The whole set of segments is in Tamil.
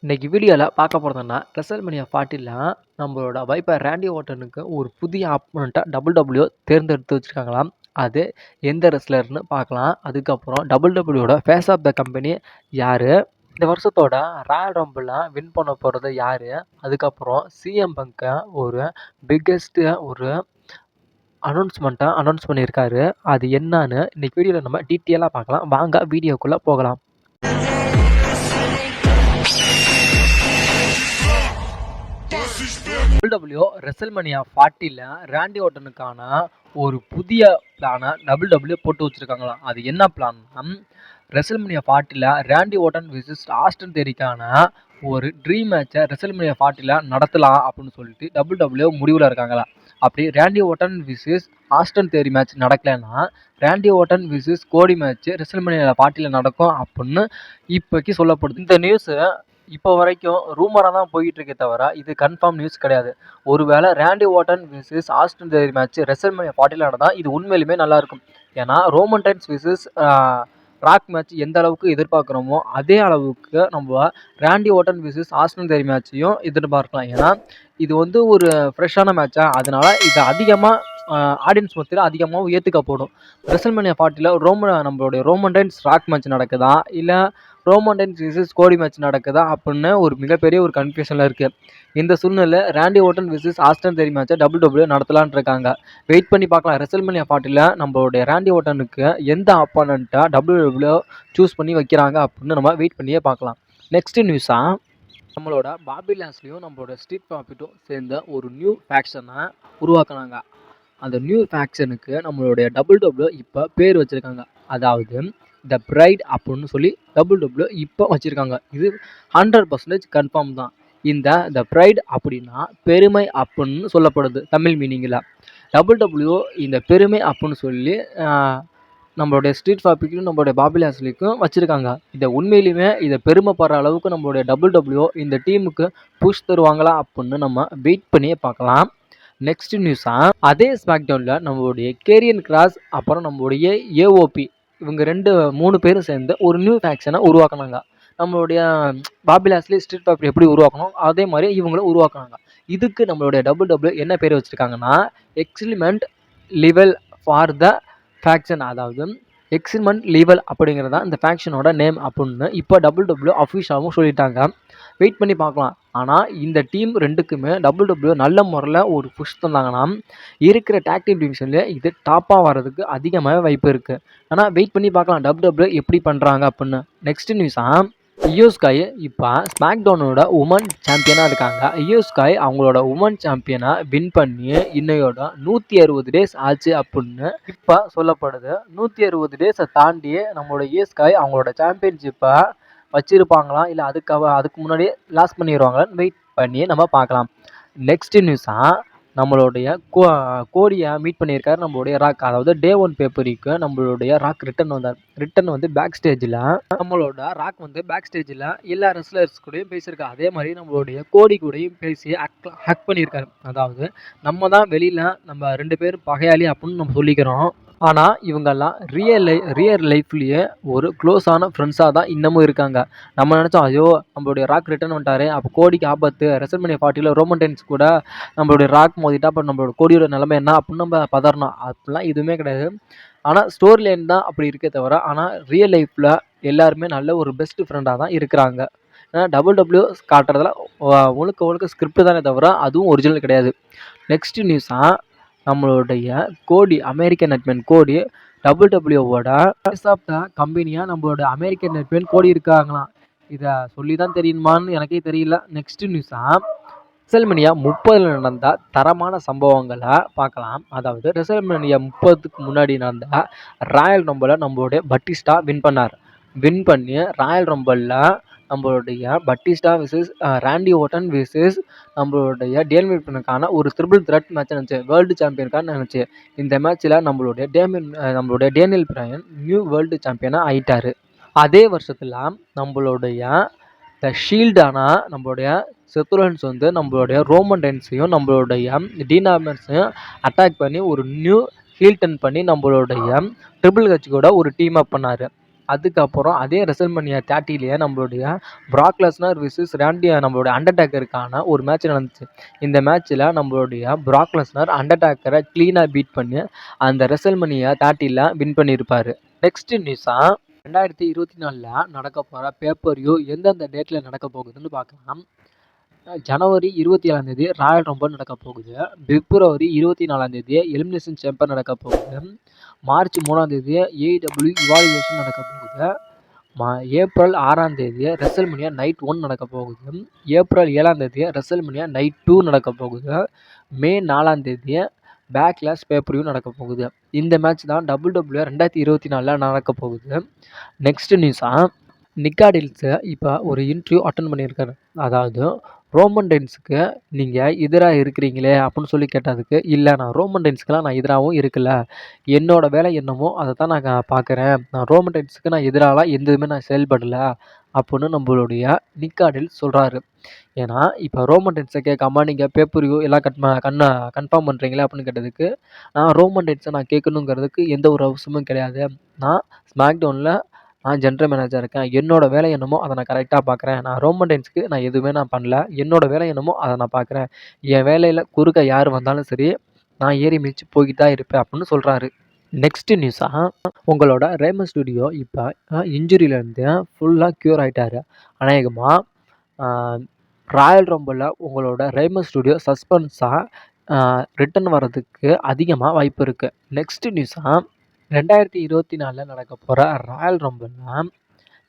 இன்னைக்கு வீடியோல பார்க்க போறதுன்னா, ரெசல்மேனியா 40ல நம்மளோட வைப்பர் ராண்டி ஓர்டனுக்கு ஒரு புதிய ஆப்போனன்ட்டா WWE தேர்ந்தெடுத்து வச்சிருக்காங்களாம். அது எந்த ரெஸ்லர்ன்னு பார்க்கலாம். அதுக்கப்புறம் WWE face of the company யாரு? இந்த வருஷத்தோட ராயல் ரம்பிள்ல வின் பண்ண போறது யாரு? அதுக்கப்புறம் சிஎம் பங்க ஒரு பிக்கெஸ்ட் ஒரு அனௌன்ஸ் பண்ணியிருக்காரு. அது என்னன்னு இன்னைக்கு வீடியோல நம்ம டீட்டெயிலா பார்க்கலாம். வாங்க வீடியோக்குள்ள போகலாம். WWE ரெசல்மேனியா 40ல ராண்டி ஓர்டனுக்கான ஒரு புதிய பிளானை WWE போட்டு வச்சிருக்காங்களாம். அது என்ன பிளான்னா, ரெசல்மேனியா 40ல ராண்டி ஓர்டன் விசஸ் ஆஸ்டன் தியரிக்கான ஒரு ட்ரீம் மேட்சை ரெசல்மேனியா 40ல நடத்தலாம் அப்படின்னு சொல்லிட்டு WWE முடிவில் இருக்காங்களாம். அப்படி Randy Orton versus Austin Theory match நடக்கலைன்னா, Randy Orton versus Cody match WrestleMania 40ல நடக்கும் அப்படின்னு இப்போக்கி சொல்லப்படுது. இந்த நியூஸ் இப்போ வரைக்கும் ரூமராக தான் போயிட்டு இருக்கே தவிர இது கன்ஃபார்ம் நியூஸ் கிடையாது. ஒருவேளை Randy Orton versus Austin Theory match WrestleMania 40ல நடந்தால் இது உண்மையிலுமே நல்லாயிருக்கும். ஏன்னா Roman Reigns versus Rock match எந்த அளவுக்கு எதிர்பார்க்குறோமோ அதே அளவுக்கு நம்ம Randy Orton versus Austin Theory மேட்சையும் எதிர்பார்க்கலாம். ஏன்னா இது வந்து ஒரு ஃப்ரெஷ்ஷான மேட்சா, அதனால இது அதிகமாக ஆடியன்ஸ் மத்தியில் அதிகமாகவும் ஏற்றுக்கப்படும். ரெசல்மேனியா 40ல நம்மளுடைய ரோமன் ரெயின்ஸ் ராக் மேட்ச் நடக்குதா, இல்லை Roman Reigns versus Cody match நடக்குதா அப்படின்னு ஒரு மிகப்பெரிய ஒரு கன்ஃபியூஷனில் இருக்குது. இந்த சூழ்நிலை ராண்டி ஓர்டன் விசஸ் ஆஸ்டன் தியரி மேட்சை WWE நடத்தலான்னு இருக்காங்க. வெயிட் பண்ணி பார்க்கலாம். ரெசல்மேனியா 40ல நம்மளுடைய ராண்டி ஓர்டனுக்கு எந்த ஆப்போனண்ட்டை WWE சூஸ் பண்ணி வைக்கிறாங்க அப்படின்னு நம்ம வெயிட் பண்ணியே பார்க்கலாம். நெக்ஸ்ட் நியூஸாக, நம்மளோட பாபி லாஸ்லியும் நம்மளோட ஸ்ட்ரீட் ப்ராஃபிட்டும் சேர்ந்த ஒரு நியூ ஃபேக்ஷனை உருவாக்குனாங்க. அந்த நியூ ஃபேக்ஷனுக்கு நம்மளுடைய WWE இப்போ பேர் வச்சுருக்காங்க. அதாவது த பிரைட் அப்படின்னு சொல்லி WWE இப்போ வச்சுருக்காங்க. இது 100% கன்ஃபார்ம் தான். இந்த த பிரைட் அப்படின்னா பெருமை அப்படின்னு சொல்லப்படுது தமிழ் மீனிங்கில். WWE இந்த பெருமை அப்படின்னு சொல்லி நம்மளுடைய ஸ்ட்ரீட் ப்ராஃபிட்டும் நம்மளுடைய பாபி லாஸ்லிக்கும் வச்சுருக்காங்க. இதை உண்மையிலுமே இதை பெருமைப்படுற அளவுக்கு நம்மளுடைய WWE இந்த டீமுக்கு புஷ் தருவாங்களா அப்படின்னு நம்ம வெயிட் பண்ணியே பார்க்கலாம். நெக்ஸ்ட் நியூஸாக, அதே ஸ்மாக்டவுனில் நம்மளுடைய கேரியன் கிராஸ் அப்புறம் நம்மளுடைய ஏஓபி இவங்க 3 பேரும் சேர்ந்து ஒரு நியூ ஃபேக்ஷனை உருவாக்குனாங்க. நம்மளுடைய பாபி லாஸ்லி ஸ்ட்ரீட் ப்ராஃபிட் எப்படி உருவாக்கணும் அதே மாதிரி இவங்களும் உருவாக்குனாங்க. இதுக்கு நம்மளுடைய WWE என்ன பேர் வச்சுருக்காங்கன்னா, experiment level for the faction. அதாவது எக்ஸ்பிரிமெண்ட் லெவல் அப்படிங்கிறது தான் இந்த ஃபேக்ஷனோட நேம் அப்படின்னு இப்போ WWE அஃபிஷியலாகவும் சொல்லிட்டாங்க. வெயிட் பண்ணி பார்க்கலாம். ஆனால் இந்த டீம் ரெண்டுக்குமே WWE நல்ல முறையில் ஒரு புஷ் தந்தாங்கன்னா இருக்கிற டாக் டீம் டிவிஷன்லேயே இது டாப்பாக வர்றதுக்கு அதிகமாக வாய்ப்பு இருக்குது. ஆனால் வெயிட் பண்ணி பார்க்கலாம் WWE எப்படி பண்ணுறாங்க அப்படின்னு. நெக்ஸ்ட் நியூஸாக, இயோ ஸ்காய் இப்போ ஸ்மாக்டவுனோட உமன் சாம்பியனாக இருக்காங்க. இயோ ஸ்காய் அவங்களோட உமன் சாம்பியனை வின் பண்ணி இன்னையோட 160 டேஸ் ஆச்சு அப்படின்னு இப்போ சொல்லப்படுது. 160 டேஸை தாண்டி நம்மளோட இயோ ஸ்காய் அவங்களோட சாம்பியன்ஷிப்பை வச்சுருப்பாங்களா, இல்லை அதுக்கு முன்னாடியே லாஸ் பண்ணிடுவாங்களான்னு வெயிட் பண்ணி நம்ம பார்க்கலாம். நெக்ஸ்ட் நியூஸாக, நம்மளுடைய கோடியை மீட் பண்ணியிருக்காரு நம்மளுடைய ராக். அதாவது டே 1 பேப்பருக்கு நம்மளுடைய ராக் ரிட்டன் வந்து பேக் ஸ்டேஜில் நம்மளோட ராக் வந்து பேக் ஸ்டேஜில் எல்லா ரெஸ்லர்ஸ் கூடயும் பேசியிருக்காரு. அதே மாதிரி நம்மளுடைய கோடி கூடயும் பேசி ஹேக் பண்ணியிருக்காரு. அதாவது நம்ம தான் வெளியில் நம்ம 2 பேரும் பகையாளி அப்படின்னு நம்ம சொல்லிக்கிறோம். ஆனால் இவங்கெல்லாம் ரியல் லைஃப்லேயே ஒரு க்ளோஸான ஃப்ரெண்ட்ஸாக தான் இன்னமும் இருக்காங்க. நம்ம நினச்சோம், ஐயோ நம்மளுடைய ராக் ரிட்டர்ன் வந்துட்டாரு, அப்போ கோடிக்கு ஆபத்து, ரெசல்மேனியா 40ல ரோமன் ரெயின்ஸ் கூட நம்மளுடைய ராக் மோதிட்டா அப்போ நம்மளோட கோடியோட நிலைமை என்ன அப்படின்னு நம்ம பதறணும். அப்படிலாம் எதுவுமே கிடையாது. ஆனால் ஸ்டோரி லைன் தான் அப்படி இருக்கே தவிர, ஆனால் ரியல் லைஃப்பில் எல்லாருமே நல்ல ஒரு பெஸ்ட் ஃப்ரெண்டாக தான் இருக்கிறாங்க. ஏன்னா WWE காட்டுறதுல முழுக்க ஸ்கிரிப்ட் தானே தவிர அதுவும் ஒரிஜினல் கிடையாது. நெக்ஸ்ட் நியூஸாக, நம்மளுடைய கோடி அமெரிக்கன் நட்மேன் கோடி WWOட ஃபேஸ் ஆஃப் த கம்பெனியாக நம்மளோட அமெரிக்கன் நட்மேன் கோடி இருக்காங்களாம். இதை சொல்லி தான் தெரியுமான்னு எனக்கே தெரியல. நெக்ஸ்ட் நியூஸாக, ரெசல்மேனியா 30ல் நடந்த தரமான சம்பவங்களை பார்க்கலாம். அதாவது ரெசல்மேனியா 30க்கு முன்னாடி நடந்த ராயல் ரம்பிளில் நம்மளுடைய பட்டிஸ்டா வின் பண்ணி ராயல் ரம்பிளில் நம்மளுடைய பட்டிஸ்டா விசஸ் ராண்டி ஓர்டன் விசஸ் நம்மளுடைய டேனியல் ஒரு ட்ரிபிள் த்ரெட் மேட்ச் நினச்சி வேர்ல்டு சாம்பியனுக்கான நினச்சி இந்த மேட்ச்சில் நம்மளுடைய டேனியல் பிரையன் நியூ வேர்ல்டு சாம்பியனாக ஆயிட்டார். அதே வருஷத்தில் நம்மளுடைய த ஷீல்டான நம்மளுடைய செத்துரன்ஸ் வந்து நம்மளுடைய ரோமன் ரெயின்ஸையும் நம்மளுடைய டீன் ஆம்பர்ஸையும் அட்டாக் பண்ணி ஒரு நியூ ஹீல் டர்ன் பண்ணி நம்மளுடைய ட்ரிபிள் ஹெச் கூட ஒரு டீம் அப் பண்ணார். அதுக்கப்புறம் அதே ரெசல்மனியா 30லயே நம்மளுடைய பிராக் லெஸ்னர் விசஸ் நம்மளுடைய அண்டர்டேக்கருக்கான ஒரு மேட்ச் நடந்துச்சு. இந்த மேட்ச்சில் நம்மளுடைய பிராக் லெஸ்னர் அண்டர்டேக்கரை க்ளீனாக பீட் பண்ணி அந்த ரெசல்மனியா 30ல வின் பண்ணியிருப்பார். நெக்ஸ்ட் நியூஸாக 2024 நடக்க போகிற பேப்பர்வியூ எந்தெந்த டேட்டில் நடக்க போகுதுன்னு பார்க்கலாம். ஜனவரி 27 ராயல் ரம்பல் நடக்க போகுது. பிப்ரவரி 24 எலிமினேஷன் சேம்பர் நடக்க போகுது. மார்ச் 3 AEW இவாலுவேஷன் நடக்க போகுது. ஏப்ரல் 6 ரெசல்மனியா நைட் 1 நடக்க போகுது. ஏப்ரல் 7 ரெசல்மனியா நைட் 2 நடக்க போகுது. மே 4 பேக்லாஷ் பேப்பர்வியூ நடக்க போகுது. இந்த மேட்ச் தான் WWE 2024 நடக்க போகுது. நெக்ஸ்ட் நியூஸாக நிக்காடில்ஸு இப்போ ஒரு இன்டர்வியூ அட்டன் பண்ணியிருக்காரு. அதாவது ரோமன் ரெயின்ஸுக்கு நீங்கள் எதிராக இருக்கிறீங்களே அப்படின்னு சொல்லி கேட்டதுக்கு, இல்லை நான் ரோமன் ரெயின்ஸுக்கெலாம் நான் எதிராகவும் இருக்கல, என்னோடய வேலை என்னமோ அதை தான் நான் பார்க்குறேன், நான் ரோமன் ரெயின்ஸுக்கு நான் எதிராலாம் எதுவுமே நான் செயல்படலை அப்படின்னு நம்மளுடைய நிக்காடில் சொல்கிறாரு. ஏன்னா இப்போ ரோமன் ரெயின்ஸை கேட்காம நீங்கள் பேப்பர்வியூ எல்லாம் கன்ஃபார்ம் பண்ணுறீங்களே அப்படின்னு கேட்டதுக்கு, நான் ரோமன் ரெயின்ஸை நான் கேட்கணுங்கிறதுக்கு எந்த ஒரு அவசியமும் கிடையாது, நான் ஸ்மாக்டவுனில் நான் ஜென்ரல் மேனேஜர் இருக்கேன், என்னோடய வேலை என்னமோ அதை நான் கரெக்டாக பார்க்குறேன், நான் ரோமன் ரெயின்ஸுக்கு நான் எதுவுமே நான் பண்ணல, என்னோடய வேலை என்னமோ அதை நான் பார்க்குறேன், என் வேலையில் குறுக்க யார் வந்தாலும் சரி நான் ஏறி மிதிச்சு போய்கிட்டு தான் இருப்பேன் அப்படின்னு சொல்கிறாரு. நெக்ஸ்ட் நியூஸாக உங்களோட ரேமன் ஸ்டுடியோ இப்போ இன்ஜுரியிலேருந்து ஃபுல்லாக க்யூர் ஆகிட்டாரு. அநேகமாக ராயல் ரம்பலில் உங்களோட ரேமன் ஸ்டுடியோ சஸ்பென்ஸாக ரிட்டன் வர்றதுக்கு அதிகமாக வாய்ப்பு இருக்குது. நெக்ஸ்ட் நியூஸாக 2024 நடக்க போகிற ராயல் ரம்பலில்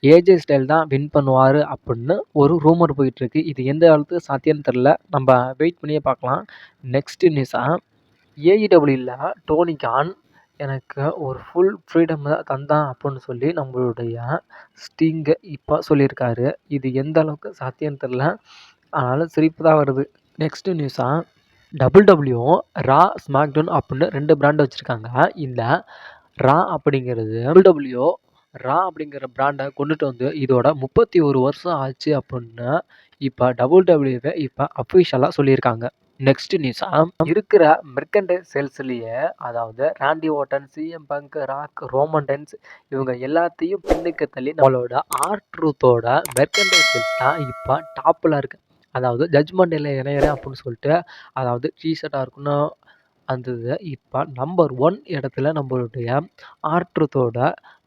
ஏஜே ஸ்டைல் தான் வின் பண்ணுவார் அப்படின்னு ஒரு ரூமர் போயிட்டுருக்கு. இது எந்த அளவுக்கு சாத்தியம்னு தெரில, நம்ம வெயிட் பண்ணியே பார்க்கலாம். நெக்ஸ்ட் நியூஸாக ஏஇடபிள்யூவில் டோனி கான் எனக்கு ஒரு ஃபுல் ஃப்ரீடம் தந்தான் அப்படின்னு சொல்லி நம்மளுடைய ஸ்டிங்கை இப்போ சொல்லியிருக்காரு. இது எந்த அளவுக்கு சாத்தியம்னு தெரில, அதனால் சிரிப்பு தான் வருது. நெக்ஸ்ட் நியூஸாக WWE ரா ஸ்மாக்டவுன் அப்படின்னு 2 பிராண்ட் வச்சுருக்காங்க. இந்த ரா அப்படிங்கிறது WWE ரா அப்படிங்கிற பிராண்டை கொண்டுட்டு வந்து இதோட 31 வருஷம் ஆச்சு அப்படின்னு இப்போ WWE இப்போ அஃபிஷியலாக சொல்லியிருக்காங்க. நெக்ஸ்ட் நியூஸாக இருக்கிற மெர்கண்டைஸ் சேல்ஸ்லேயே, அதாவது Randy Orton, CM Punk, Rock, Roman Reigns இவங்க எல்லாத்தையும் பின்னுக்கு தள்ளி நம்மளோட R-Truth மெர்கண்டைஸ் சேல்ஸ் தான் இப்போ டாப்பில் இருக்குது. அதாவது ஜட்ஜ்மெண்ட் இல்லை இணையறேன் அப்படின்னு சொல்லிட்டு, அதாவது டிஷர்ட்டாக இருக்கணும் அந்த இது இப்போ நம்பர் 1 இடத்துல நம்மளுடைய R-Truth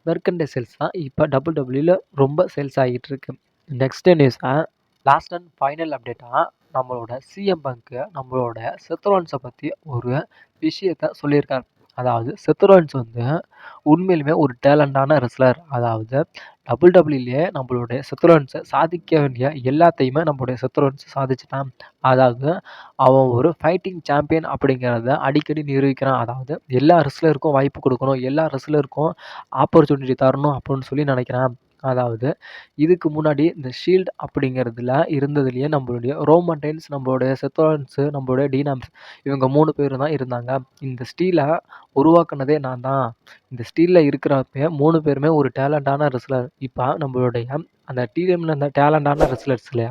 மெர்கண்டைஸ் சேல்ஸ் தான் இப்போ WWE ரொம்ப சேல்ஸ் ஆகிட்டு இருக்கு. நெக்ஸ்ட் நியூஸாக லாஸ்ட் அண்ட் ஃபைனல் அப்டேட்டாக நம்மளோட சிஎம் பங்க்கு நம்மளோட செத் ரோலின்ஸை பற்றி ஒரு விஷயத்த சொல்லியிருக்காரு. அதாவது செத் ரோலின்ஸ் வந்து உண்மையிலுமே ஒரு டேலண்டான ரெஸ்லர். அதாவது WWE நம்மளுடைய செத் ரோலின்ஸை சாதிக்க வேண்டிய எல்லாத்தையுமே நம்மளுடைய செத் ரோலின்ஸ் சாதிச்சுட்டான். அதாவது அவன் ஒரு ஃபைட்டிங் சாம்பியன் அப்படிங்கிறத அடிக்கடி நிரூபிக்கிறான். அதாவது எல்லா ரெஸ்லருக்கும் வாய்ப்பு கொடுக்கணும், எல்லா ரெஸ்லருக்கும் ஆப்பர்ச்சுனிட்டி தரணும் அப்படின்னு சொல்லி நினைக்கிறான். அதாவது இதுக்கு முன்னாடி இந்த ஷீல்டு அப்படிங்கிறதுல இருந்ததுலேயே நம்மளுடைய ரோமன் ரெயின்ஸ், நம்மளுடைய செத் ரோலின்ஸு, நம்மளுடைய டீன் ஆம்ப்ஸ் இவங்க 3 பேர் தான் இருந்தாங்க. இந்த ஸ்டீலை உருவாக்குனதே நான் தான். இந்த ஸ்டீலில் இருக்கிறப்ப 3 பேருமே ஒரு டேலண்டான ரெஸ்லர். இப்போ நம்மளுடைய அந்த டீமில் இருந்த டேலண்டான ரெஸ்லர்ஸில்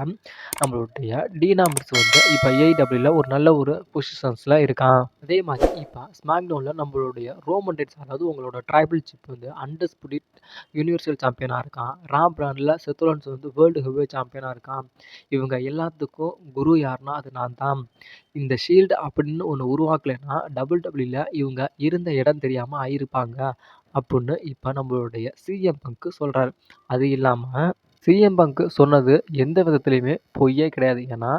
நம்மளுடைய டீன் ஆம்ப்ஸ் வந்து இப்போ ஏஇடபிள்யூல ஒரு நல்ல ஒரு பொசிஷன்ஸில் இருக்கான். அதே மாதிரி இப்போ ஸ்மாக்டவுனில் நம்மளுடைய ரோமன் ரெயின்ஸ், அதாவது உங்களோட ட்ரைபல் சிப் வந்து அண்டர்ஸ்புடிட் யூனிவர்சல் சாம்பியனாக இருக்கான். ரா பிராண்டில் செத் ரோலின்ஸ் வந்து வேர்ல்டு ஹெவிவெயிட் சாம்பியனாக இருக்கான். இவங்க எல்லாத்துக்கும் குரு யாருன்னா அது நான் தான். இந்த ஷீல்டு அப்படின்னு ஒன்று உருவாக்கலைன்னா WWE இவங்க இருந்த இடம் தெரியாமல் ஆயிருப்பாங்க அப்படின்னு இப்போ நம்மளுடைய சிஎம் பங்க் சொல்கிறாரு. அது இல்லாமல் சிஎம் பங்க் சொன்னது எந்த விதத்துலையுமே பொய்யே கிடையாது. ஏன்னா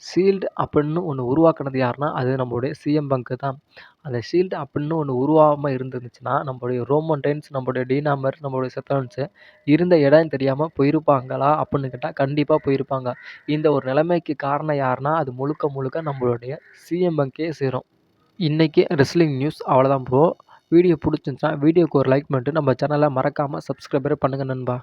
ஷீல்டு அப்படின்னு ஒன்று உருவாக்குனது யாருன்னா அது நம்மளுடைய சிஎம் பங்க் தான். அந்த ஷீல்டு அப்படின்னு ஒன்று உருவாகாமல் இருந்துச்சுன்னா நம்மளுடைய ரோமன் ரெயின்ஸ், நம்மளுடைய டீன் ஆம்பர்ஸ், நம்மளுடைய செத் ரோலின்ஸ் இருந்த இடம் தெரியாமல் போயிருப்பாங்களா அப்படின்னு கேட்டால் கண்டிப்பாக போயிருப்பாங்க. இந்த ஒரு நிலைமைக்கு காரணம் யாருன்னா அது முழுக்க முழுக்க நம்மளுடைய சிஎம் பங்கே சேரும். இன்றைக்கி ரெஸ்லிங் நியூஸ் அவ்வளோதான் ப்ரோ. வீடியோ பிடிச்சிருந்துச்சுன்னா வீடியோக்கு ஒரு லைக் பண்ணிட்டு நம்ம சேனலை மறக்காமல் சப்ஸ்கிரைபரே பண்ணுங்கள் நண்பா.